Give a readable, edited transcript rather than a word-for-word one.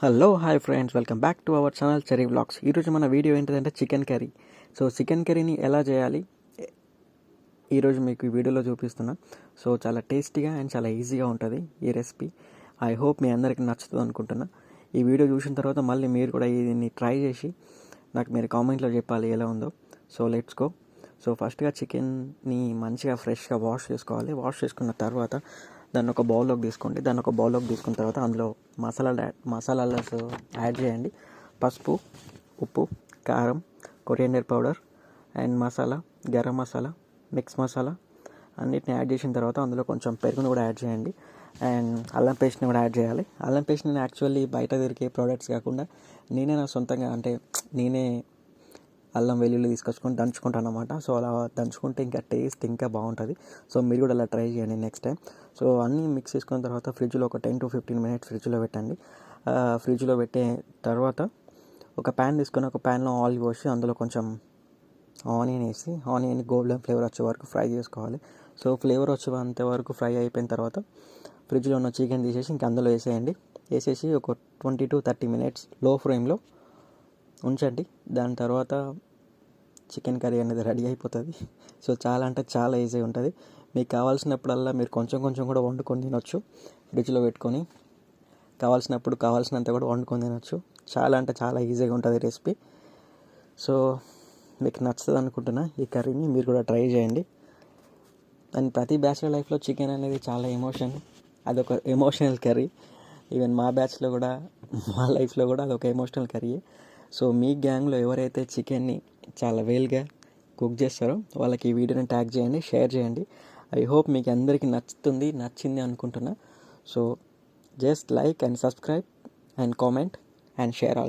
Hello hi friends, welcome back to our channel cherry vlogs. ఈరోజు మన video ఏంటంటే chicken curry. So chicken కర్రీని ఎలా చేయాలి ఈరోజు మీకు ఈ వీడియోలో చూపిస్తున్నా. సో చాలా టేస్టీగా అండ్ చాలా ఈజీగా ఉంటుంది ఈ రెసిపీ. ఐ హోప్ మీ అందరికీ నచ్చుతుంది అనుకుంటున్నా. ఈ వీడియో చూసిన తర్వాత మళ్ళీ మీరు కూడా దీన్ని ట్రై చేసి నాకు మీరు కామెంట్లో చెప్పాలి ఎలా ఉందో. So let's go. సో ఫస్ట్గా చికెన్ని మంచిగా ఫ్రెష్గా వాష్ చేసుకోవాలి. వాష్ చేసుకున్న తర్వాత దాన్ని ఒక బౌల్లోకి తీసుకోండి. తీసుకున్న తర్వాత అందులో మసాలాలు యాడ్ చేయండి. పసుపు, ఉప్పు, కారం, coriander powder and masala, garam masala, mix masala అన్నిటిని యాడ్ చేసిన తర్వాత అందులో కొంచెం పెరుగును కూడా యాడ్ చేయండి. అండ్ అల్లం పేస్ట్ని కూడా యాడ్ చేయాలి. అల్లం పేస్ట్ నేను యాక్చువల్లీ బయట దొరికే ప్రోడక్ట్స్ కాకుండా నేనే నా సొంతంగా నేనే అల్లం వెల్లుల్లి తీసుకొచ్చుకొని దంచుకుంటాను అన్నమాట. సో అలా దంచుకుంటే ఇంకా టేస్ట్ ఇంకా బాగుంటుంది. సో మీరు కూడా అలా ట్రై చేయండి నెక్స్ట్ టైం. సో అన్నీ మిక్స్ చేసుకున్న తర్వాత ఫ్రిడ్జ్లో ఒక 10 to 15 minutes ఫ్రిడ్జ్లో పెట్టండి. ఫ్రిడ్జ్లో పెట్టే తర్వాత ఒక ప్యాన్ తీసుకొని ఒక ప్యాన్లో ఆయిల్ పోసి అందులో కొంచెం ఆనియన్ వేసి ఆనియన్ గోల్డెన్ ఫ్లేవర్ వచ్చే వరకు ఫ్రై చేసుకోవాలి. సో ఫ్లేవర్ వచ్చేంత వరకు ఫ్రై అయిపోయిన తర్వాత ఫ్రిడ్జ్లో ఉన్న చికెన్ తీసేసి ఇంకా అందులో వేసేసి ఒక 20 to 30 minutes లో ఫ్లేమ్లో ఉంచండి. దాని తర్వాత చికెన్ కర్రీ అనేది రెడీ అయిపోతుంది. సో చాలా అంటే చాలా ఈజీ ఉంటుంది. మీకు కావాల్సినప్పుడల్లా మీరు కొంచెం కొంచెం కూడా వండుకొని తినొచ్చు. ఫ్రిడ్జ్లో పెట్టుకొని కావాల్సినంత కూడా వండుకొని తినొచ్చు. చాలా అంటే చాలా ఈజీగా ఉంటుంది రెసిపీ. సో మీకు నచ్చుతుంది అనుకుంటున్నా. ఈ కర్రీని మీరు కూడా ట్రై చేయండి. అండ్ ప్రతి బ్యాచిలర్ లైఫ్లో చికెన్ అనేది చాలా అదొక ఎమోషనల్ కర్రీ. ఈవెన్ మా బ్యాచ్లో కూడా మా లైఫ్లో కూడా అదొక ఎమోషనల్ కర్రీ. సో మీ గ్యాంగ్లో ఎవరైతే చికెన్ని చాలా వెల్గా కుక్ చేస్తారో వాళ్ళకి ఈ వీడియోని ట్యాగ్ చేయండి, షేర్ చేయండి. ఐ హోప్ మీకు అందరికీ నచ్చింది అనుకుంటున్నా. So just like and subscribe and comment and share all.